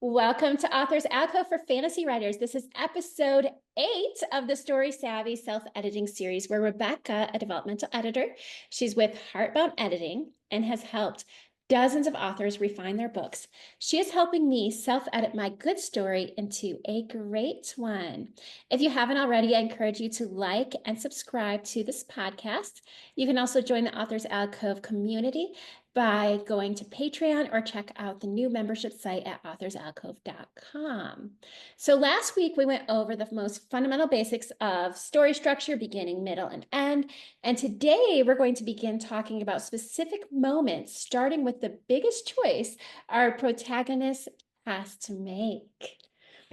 Welcome to Authors Alcove for Fantasy Writers. This is episode 8 of the Story Savvy self-editing series where Rebecca, a developmental editor, she's with Heartbound Editing and has helped dozens of authors refine their books. She is helping me self-edit my good story into a great one. If you haven't already, I encourage you to like and subscribe to this podcast. You can also join the Authors Alcove community by going to Patreon or check out the new membership site at authorsalcove.com. So last week we went over the most fundamental basics of story structure, beginning, middle, and end. And today we're going to begin talking about specific moments, starting with the biggest choice our protagonist has to make.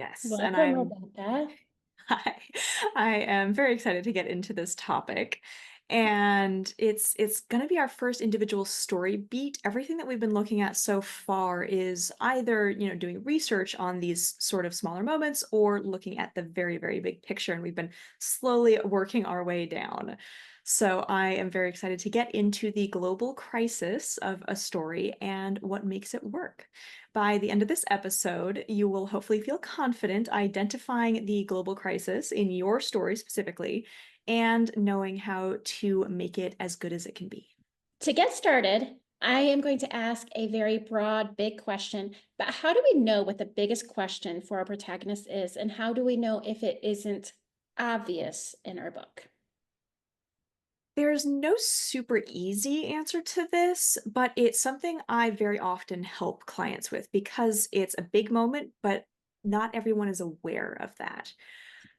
Yes, and Welcome, Rebecca. I, I am very excited to get into this topic. And it's going to be our first individual story beat. Everything that we've been looking at so far is either, doing research on these sort of smaller moments or looking at the very, very big picture. And we've been slowly working our way down. So I am very excited to get into the global crisis of a story and what makes it work. By the end of this episode, you will hopefully feel confident identifying the global crisis in your story specifically and knowing how to make it as good as it can be. To get started, I am going to ask a very broad, big question, but how do we know what the biggest question for our protagonist is, and how do we know if it isn't obvious in our book? There's no super easy answer to this, but it's something I very often help clients with because it's a big moment, but not everyone is aware of that.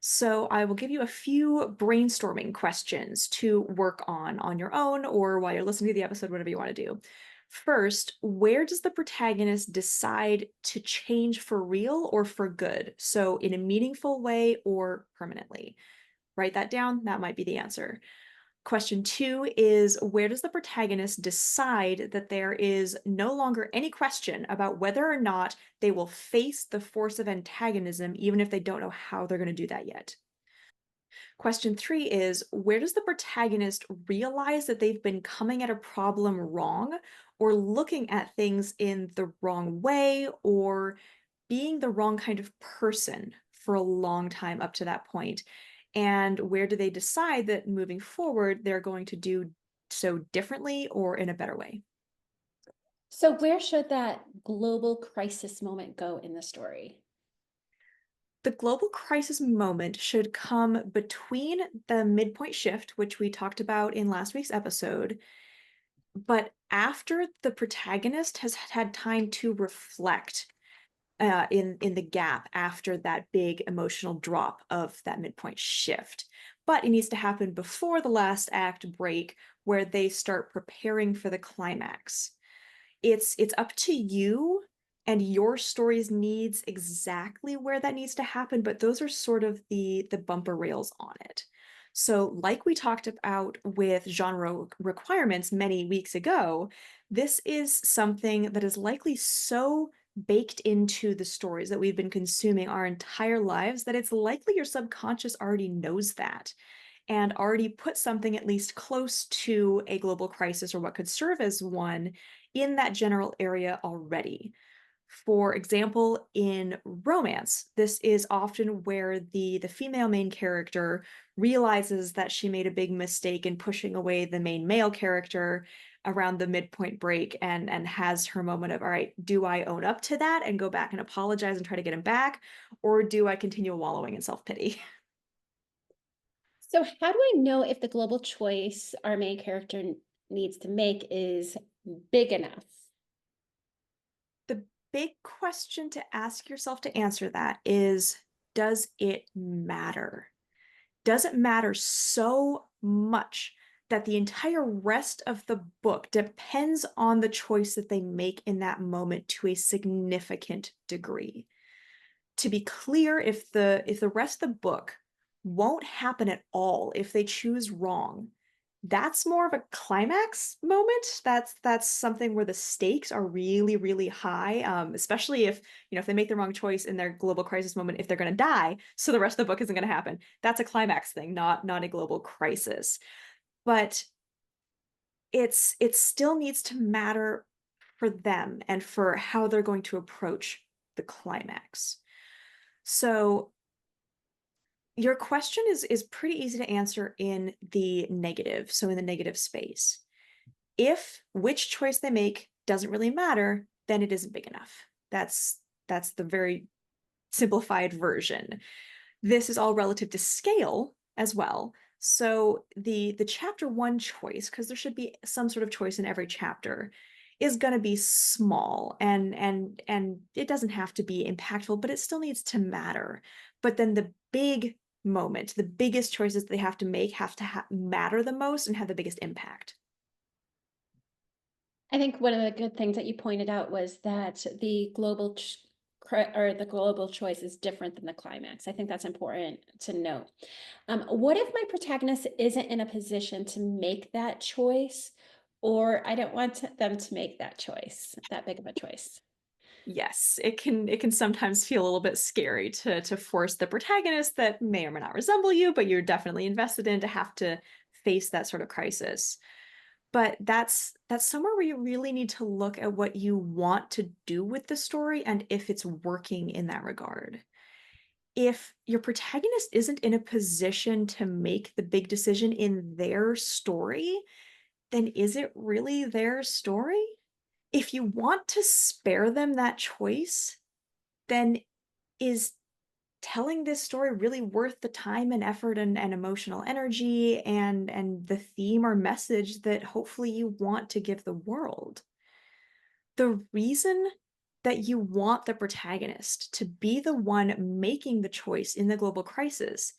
So I will give you a few brainstorming questions to work on your own or while you're listening to the episode, whatever you want to do. First, where does the protagonist decide to change for real or for good? So in a meaningful way or permanently? Write that down. That might be the answer. Question two is where does the protagonist decide that there is no longer any question about whether or not they will face the force of antagonism, even if they don't know how they're going to do that yet? Question three is where does the protagonist realize that they've been coming at a problem wrong or looking at things in the wrong way or being the wrong kind of person for a long time up to that point? And where do they decide that moving forward, they're going to do so differently or in a better way? So, where should that global crisis moment go in the story? The global crisis moment should come between the midpoint shift, which we talked about in last week's episode, but after the protagonist has had time to reflect in the gap after that big emotional drop of that midpoint shift. But it needs to happen before the last act break, where they start preparing for the climax. It's up to you and your story's needs exactly where that needs to happen, but those are sort of the bumper rails on it. So, like we talked about with genre requirements many weeks ago, this is something that is likely so baked into the stories that we've been consuming our entire lives that it's likely your subconscious already knows that and already put something at least close to a global crisis or what could serve as one in that general area already. For example, in romance, this is often where the female main character realizes that she made a big mistake in pushing away the main male character around the midpoint break and has her moment of, all right, do I own up to that and go back and apologize and try to get him back, or do I continue wallowing in self-pity? So, how do I know if the global choice our main character needs to make is big enough? The big question to ask yourself to answer that is, does it matter? Does it matter so much that the entire rest of the book depends on the choice that they make in that moment to a significant degree? To be clear, if the rest of the book won't happen at all if they choose wrong, that's more of a climax moment. That's something where the stakes are really, really high. Especially if they make the wrong choice in their global crisis moment, if they're going to die, so the rest of the book isn't going to happen. That's a climax thing, not a global crisis. But it still needs to matter for them and for how they're going to approach the climax. So your question is pretty easy to answer in the negative, so in the negative space. If which choice they make doesn't really matter, then it isn't big enough. That's the very simplified version. This is all relative to scale as well. So the chapter one choice, because there should be some sort of choice in every chapter, is going to be small and it doesn't have to be impactful, but it still needs to matter. But then the big moment, the biggest choices they have to make have to matter the most and have the biggest impact. I think one of the good things that you pointed out was that the or the global choice is different than the climax. I think that's important to note. What if my protagonist isn't in a position to make that choice, or I don't want them to make that choice, that big of a choice? Yes, it can sometimes feel a little bit scary to force the protagonist that may or may not resemble you, but you're definitely invested in to have to face that sort of crisis. But that's somewhere where you really need to look at what you want to do with the story and if it's working in that regard. If your protagonist isn't in a position to make the big decision in their story, then is it really their story? If you want to spare them that choice, then is telling this story really worth the time and effort and emotional energy and the theme or message that hopefully you want to give the world? The reason that you want the protagonist to be the one making the choice in the global crisis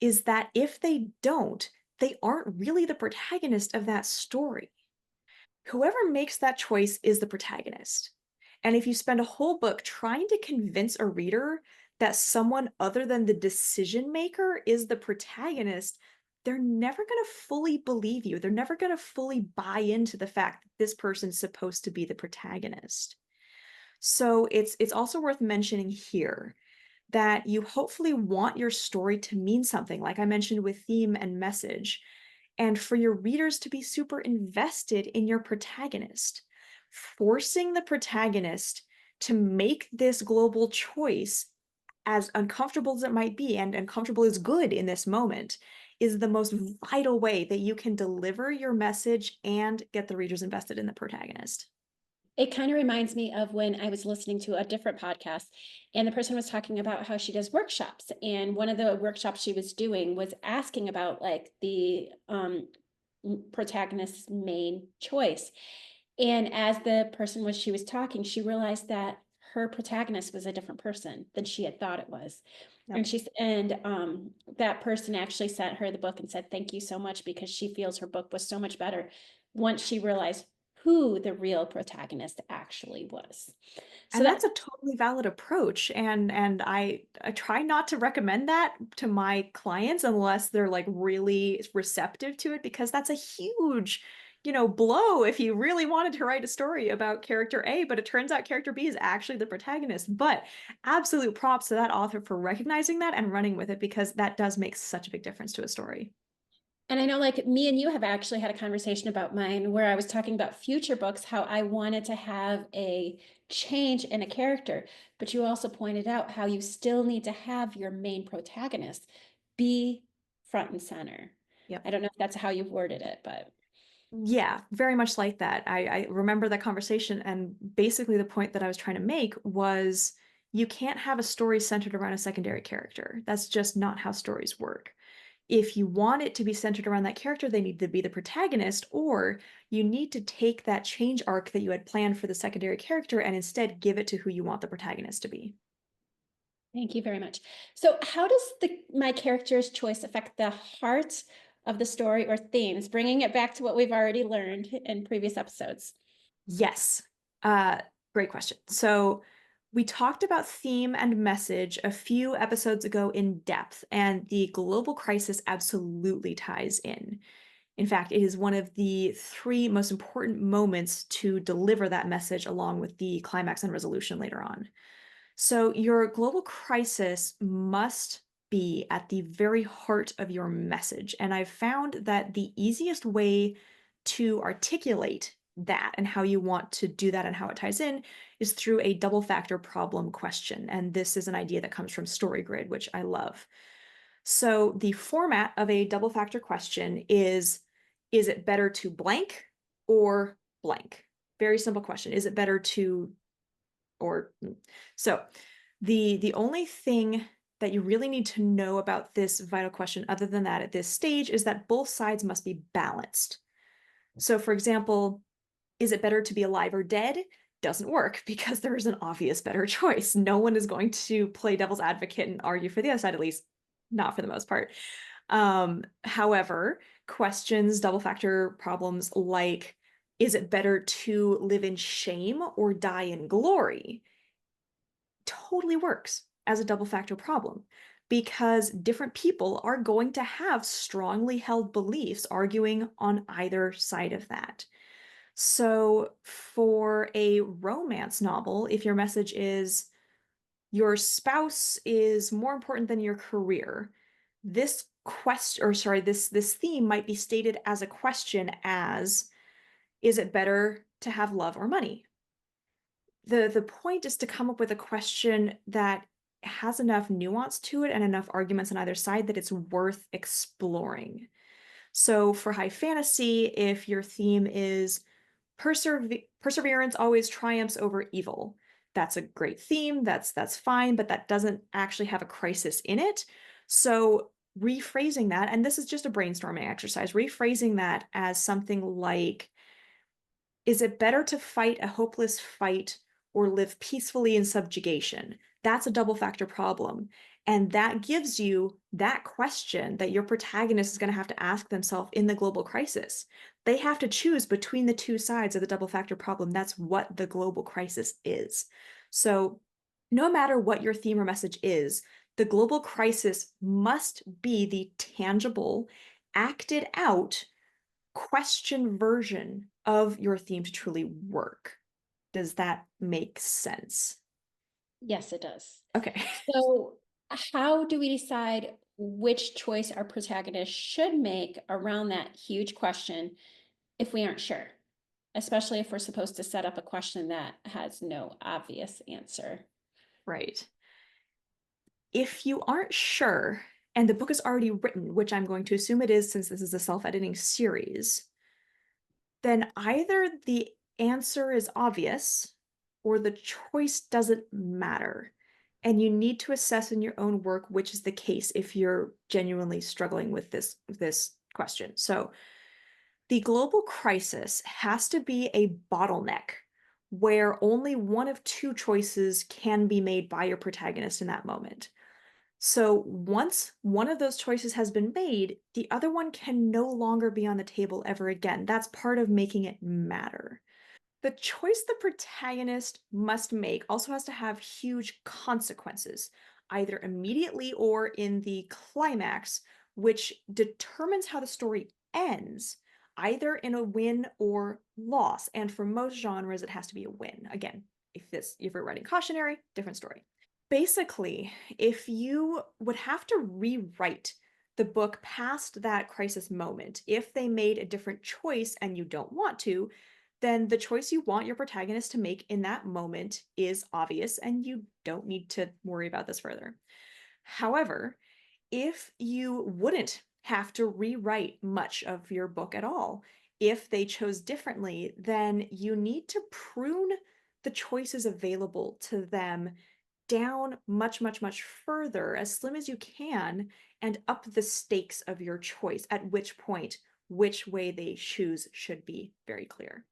is that if they don't, they aren't really the protagonist of that story. Whoever makes that choice is the protagonist. And if you spend a whole book trying to convince a reader that someone other than the decision maker is the protagonist, they're never going to fully believe you. They're never going to fully buy into the fact that this person's supposed to be the protagonist. So it's also worth mentioning here that you hopefully want your story to mean something, like I mentioned with theme and message, and for your readers to be super invested in your protagonist. Forcing the protagonist to make this global choice, as uncomfortable as it might be, and uncomfortable is good in this moment, is the most vital way that you can deliver your message and get the readers invested in the protagonist. It kind of reminds me of when I was listening to a different podcast, and the person was talking about how she does workshops. And one of the workshops she was doing was asking about like the protagonist's main choice. And as the person was she was talking, she realized that her protagonist was a different person than she had thought it was. Yep. And that person actually sent her the book and said thank you so much because she feels her book was so much better once she realized who the real protagonist actually was. So And that that's a totally valid approach, and I try not to recommend that to my clients unless they're, like, really receptive to it, because that's a huge, blow if you really wanted to write a story about character A, but it turns out character B is actually the protagonist. But absolute props to that author for recognizing that and running with it, because that does make such a big difference to a story. And I know, like, me and you have actually had a conversation about mine where I was talking about future books, how I wanted to have a change in a character. But you also pointed out how you still need to have your main protagonist be front and center. Yep. I don't know if that's how you've worded it, but Yeah, very much like that. I remember that conversation, and basically the point that I was trying to make was you can't have a story centered around a secondary character. That's just not how stories work. If you want it to be centered around that character, they need to be the protagonist, or you need to take that change arc that you had planned for the secondary character and instead give it to who you want the protagonist to be. thank you very much. So, how does my character's choice affect the heart of the story or themes, bringing it back to what we've already learned in previous episodes? Yes. Uh, Great question. So we talked about theme and message a few episodes ago in depth, and the global crisis absolutely ties in. In fact, it is one of the three most important moments to deliver that message along with the climax and resolution later on. So your global crisis must be at the very heart of your message. And I've found that the easiest way to articulate that and how you want to do that and how it ties in is through a double factor problem question. And this is an idea that comes from StoryGrid, which I love. So the format of a double factor question is it better to blank or blank? Very simple question. Is it better to or so the only thing that you really need to know about this vital question other than that at this stage is that both sides must be balanced. So for example, is it better to be alive or dead? Doesn't work because there is an obvious better choice. No one is going to play devil's advocate and argue for the other side, at least not for the most part. However, questions, double factor problems like, is it better to live in shame or die in glory? Totally works as a double factor problem because different people are going to have strongly held beliefs arguing on either side of that. So, for a romance novel, if your message is your spouse is more important than your career, this question or sorry, this theme might be stated as a question as, is it better to have love or money? The point is to come up with a question that has enough nuance to it and enough arguments on either side that it's worth exploring. So for high fantasy, if your theme is perseverance always triumphs over evil, that's a great theme. That's fine, but that doesn't actually have a crisis in it. So rephrasing that, and this is just a brainstorming exercise, rephrasing that as something like, is it better to fight a hopeless fight or live peacefully in subjugation? That's a double factor problem. And that gives you that question that your protagonist is going to have to ask themselves in the global crisis. They have to choose between the two sides of the double factor problem. That's what the global crisis is. So, no matter what your theme or message is, the global crisis must be the tangible, acted out question version of your theme to truly work. Does that make sense? Yes, it does. Okay. So, how do we decide which choice our protagonist should make around that huge question if we aren't sure? Especially if we're supposed to set up a question that has no obvious answer. Right. If you aren't sure, and the book is already written, which I'm going to assume it is since this is a self-editing series, then either the answer is obvious or the choice doesn't matter. And you need to assess in your own work which is the case if you're genuinely struggling with this question. So, the global crisis has to be a bottleneck where only one of two choices can be made by your protagonist in that moment. So once one of those choices has been made, the other one can no longer be on the table ever again. That's part of making it matter. The choice the protagonist must make also has to have huge consequences, either immediately or in the climax, which determines how the story ends, either in a win or loss. And for most genres, it has to be a win. Again, if you're writing cautionary, different story. Basically, if you would have to rewrite the book past that crisis moment, if they made a different choice and you don't want to, then the choice you want your protagonist to make in that moment is obvious and you don't need to worry about this further. However, if you wouldn't have to rewrite much of your book at all, if they chose differently, then you need to prune the choices available to them down much, much, much further, as slim as you can, and up the stakes of your choice, at which point, which way they choose should be very clear.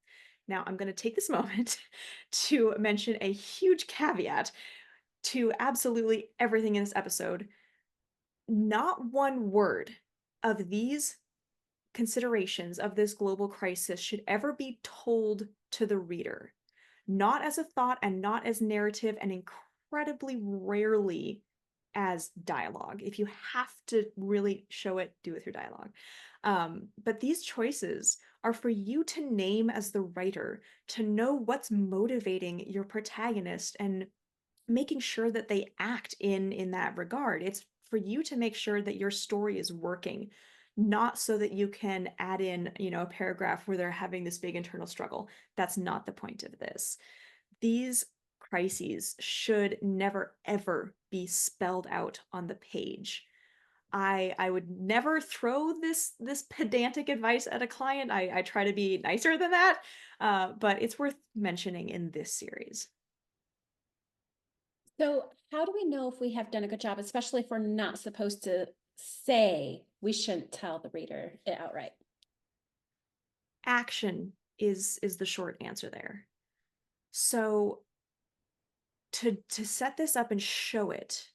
Now, I'm going to take this moment to mention a huge caveat to absolutely everything in this episode. Not one word of these considerations of this global crisis should ever be told to the reader, not as a thought and not as narrative, and incredibly rarely as dialogue. If you have to really show it, do it through dialogue. But these choices are for you to name as the writer, to know what's motivating your protagonist and making sure that they act in that regard. It's for you to make sure that your story is working, not so that you can add in, a paragraph where they're having this big internal struggle. That's not the point of this. These crises should never ever be spelled out on the page. I would never throw this pedantic advice at a client. I try to be nicer than that, but it's worth mentioning in this series. So, how do we know if we have done a good job, especially if we're not supposed to say we shouldn't tell the reader it outright? Action is the short answer there. So to set this up and show it,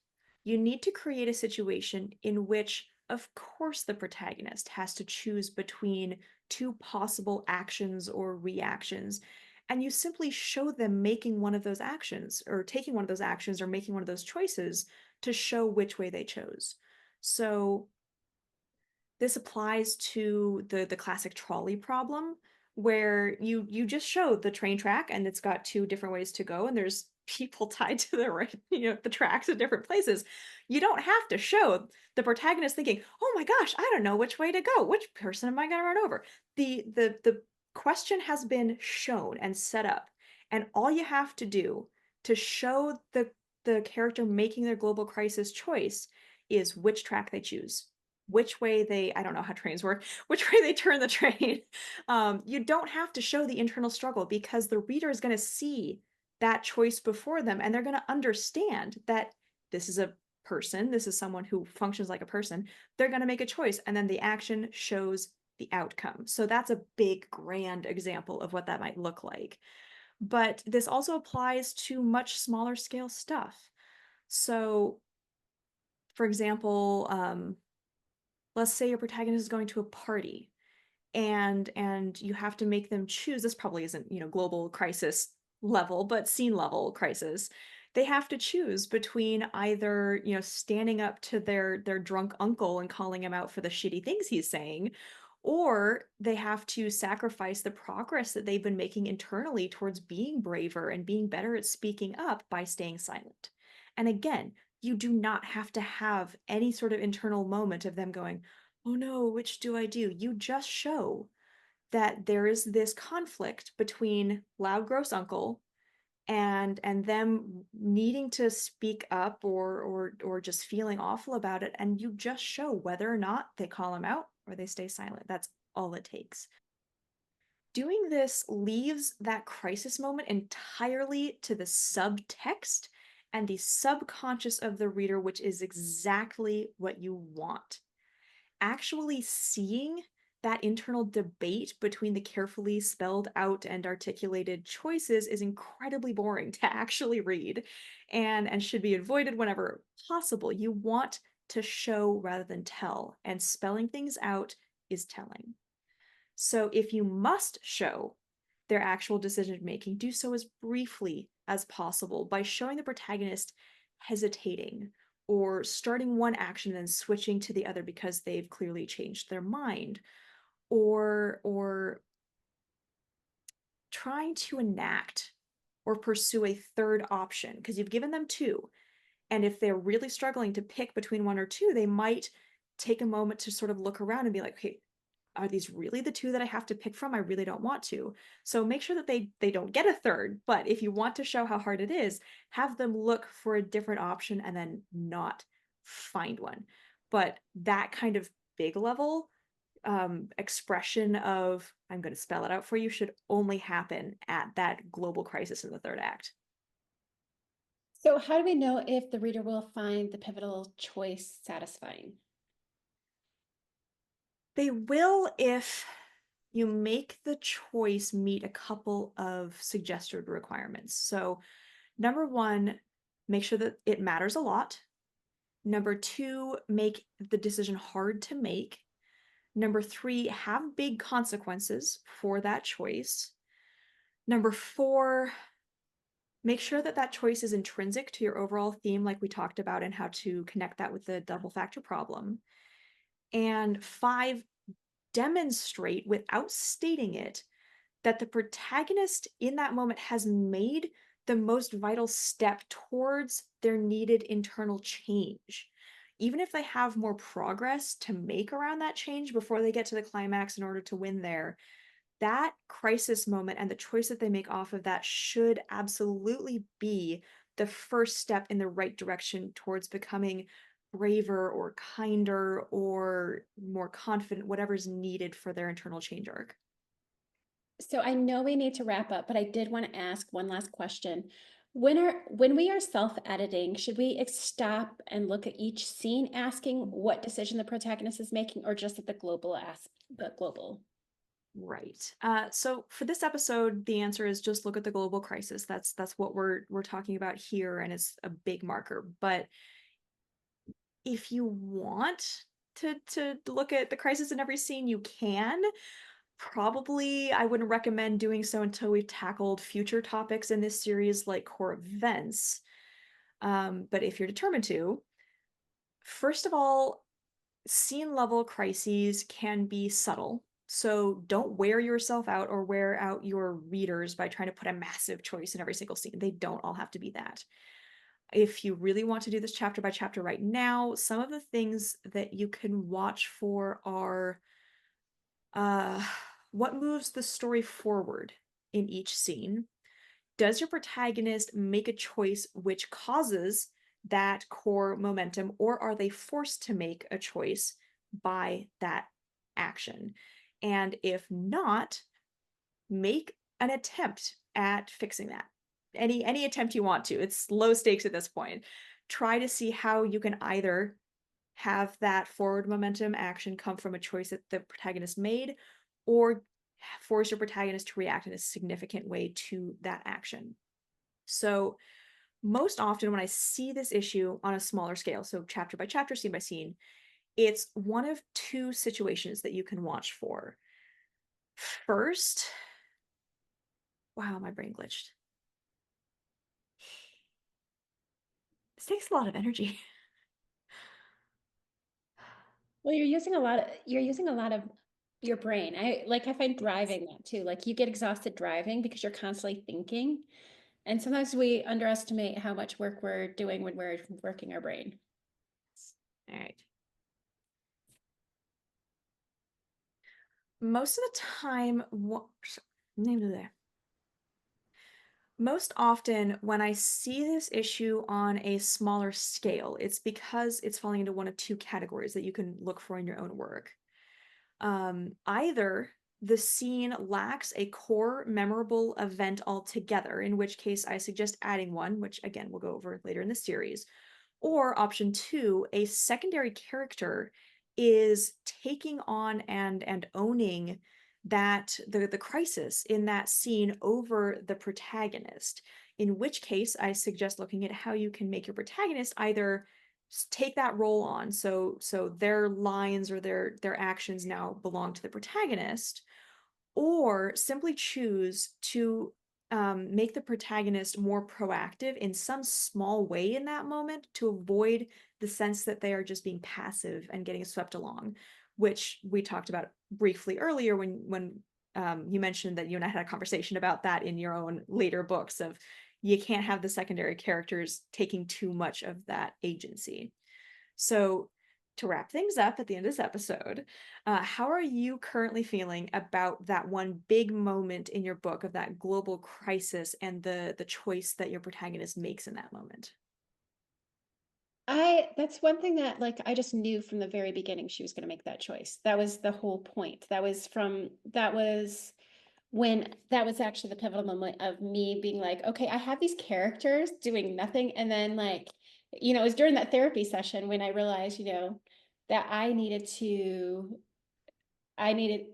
you need to create a situation in which, of course, the protagonist has to choose between two possible actions or reactions. And you simply show them making one of those actions, or taking one of those actions, or making one of those choices to show which way they chose. So this applies to the classic trolley problem where you just show the train track and it's got two different ways to go and there's people tied to the right, the tracks at different places. You don't have to show the protagonist thinking, "Oh my gosh, I don't know which way to go. Which person am I going to run over?" The question has been shown and set up, and all you have to do to show the character making their global crisis choice is which track they choose, which way they, I don't know how trains work, which way they turn the train. You don't have to show the internal struggle because the reader is going to see that choice before them and they're going to understand that this is a person, this is someone who functions like a person. They're going to make a choice and then the action shows the outcome. So that's a big, grand example of what that might look like. But this also applies to much smaller scale stuff. So, for example, let's say your protagonist is going to a party and you have to make them choose. This probably isn't, global crisis level, but scene level crisis. They have to choose between either, standing up to their drunk uncle and calling him out for the shitty things he's saying, or they have to sacrifice the progress that they've been making internally towards being braver and being better at speaking up by staying silent. And again, you do not have to have any sort of internal moment of them going, "Oh no, which do I do?" You just show that there is this conflict between loud gross uncle and them needing to speak up or just feeling awful about it, and you just show whether or not they call him out or they stay silent. That's all it takes. Doing this leaves that crisis moment entirely to the subtext and the subconscious of the reader, which is exactly what you want. Actually seeing that internal debate between the carefully spelled out and articulated choices is incredibly boring to actually read and should be avoided whenever possible. You want to show rather than tell, and spelling things out is telling. So if you must show their actual decision making, do so as briefly as possible by showing the protagonist hesitating or starting one action and then switching to the other because they've clearly changed their mind, or trying to enact or pursue a third option because you've given them two. And if they're really struggling to pick between one or two, they might take a moment to sort of look around and be like, "Okay, are these really the two that I have to pick from? I really don't want to." So make sure that they don't get a third, but if you want to show how hard it is, have them look for a different option and then not find one. But that kind of big level expression of "I'm going to spell it out for you" should only happen at that global crisis in the third act. So, how do we know if the reader will find the pivotal choice satisfying? They will if you make the choice meet a couple of suggested requirements. So, number one, make sure that it matters a lot. Number two, make the decision hard to make. Number three, have big consequences for that choice. Number four, make sure that that choice is intrinsic to your overall theme, like we talked about, and how to connect that with the double factor problem. And five, demonstrate without stating it that the protagonist in that moment has made the most vital step towards their needed internal change. even if they have more progress to make around that change before they get to the climax in order to win there, that crisis moment and the choice that they make off of that should absolutely be the first step in the right direction towards becoming braver or kinder or more confident, whatever's needed for their internal change arc. So I know we need to wrap up, but I did want to ask one last question. When we are self-editing, should we stop and look at each scene asking what decision the protagonist is making, or just at the global? Right. So for this episode, the answer is just look at the global crisis. That's what we're talking about here, and it's a big marker. But if you want to look at the crisis in every scene, you can. Probably, I wouldn't recommend doing so until we've tackled future topics in this series, like core events. But if you're determined to, first of all, scene level crises can be subtle. So don't wear yourself out or wear out your readers by trying to put a massive choice in every single scene. They don't all have to be that. If you really want to do this chapter by chapter right now, some of the things that you can watch for are uh, what moves the story forward in each scene. Does your protagonist make a choice which causes that core momentum, or are they forced to make a choice by that action? And if not, make an attempt at fixing that. Any attempt you want to. It's low stakes at this point. Try to see how you can either have that forward momentum action come from a choice that the protagonist made, or force your protagonist to react in a significant way to that action. So, most often when I see this issue on a smaller scale, so chapter by chapter, scene by scene, it's one of two situations that you can watch for. First, wow, my brain glitched. This takes a lot of energy. Well, you're using a lot of your brain. I find driving that too. Like you get exhausted driving because you're constantly thinking. And sometimes we underestimate how much work we're doing when we're working our brain. All right. Most of the time, name of there. Most often, when I see this issue on a smaller scale, it's because it's falling into one of two categories that you can look for in your own work. Either the scene lacks a core memorable event altogether, in which case I suggest adding one, which again we'll go over later in the series, or option two, a secondary character is taking on and owning that the crisis in that scene over the protagonist. In which case, I suggest looking at how you can make your protagonist either take that role on, so their lines or their actions now belong to the protagonist, or simply choose to make the protagonist more proactive in some small way in that moment to avoid the sense that they are just being passive and getting swept along, which we talked about briefly earlier when you mentioned that you and I had a conversation about that in your own later books of you can't have the secondary characters taking too much of that agency. So, to wrap things up at the end of this episode, how are you currently feeling about that one big moment in your book of that global crisis and the choice that your protagonist makes in that moment? That's one thing that like I just knew from the very beginning she was going to make that choice. That was the whole point. That was actually the pivotal moment of me being like, okay, I have these characters doing nothing. And then like, it was during that therapy session when I realized, that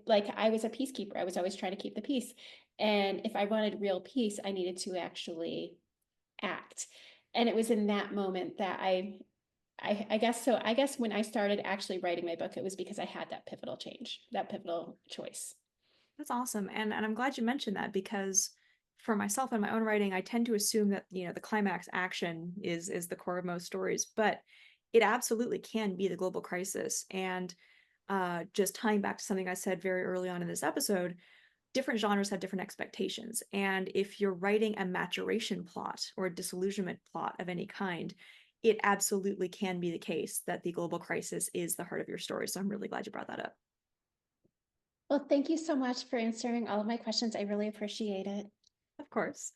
like I was a peacekeeper. I was always trying to keep the peace. And if I wanted real peace, I needed to actually act. And it was in that moment that I guess so. I guess when I started actually writing my book, it was because I had that pivotal change, that pivotal choice. That's awesome. And I'm glad you mentioned that because for myself and my own writing, I tend to assume that, the climax action is the core of most stories, but it absolutely can be the global crisis. And just tying back to something I said very early on in this episode, different genres have different expectations. And if you're writing a maturation plot or a disillusionment plot of any kind, it absolutely can be the case that the global crisis is the heart of your story. So I'm really glad you brought that up. Well, thank you so much for answering all of my questions. I really appreciate it. Of course.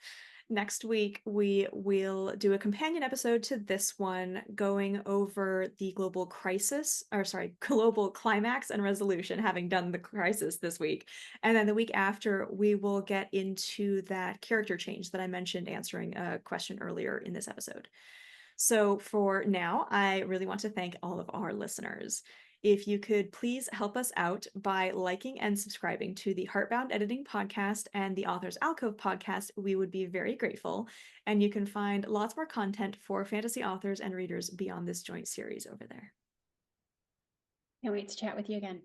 Next week, we will do a companion episode to this one, going over the global crisis, or sorry, global climax and resolution, having done the crisis this week. And then the week after, we will get into that character change that I mentioned answering a question earlier in this episode. So for now, I really want to thank all of our listeners. If you could please help us out by liking and subscribing to the Heartbound Editing Podcast and the Author's Alcove Podcast, we would be very grateful. And you can find lots more content for fantasy authors and readers beyond this joint series over there. Can't wait to chat with you again.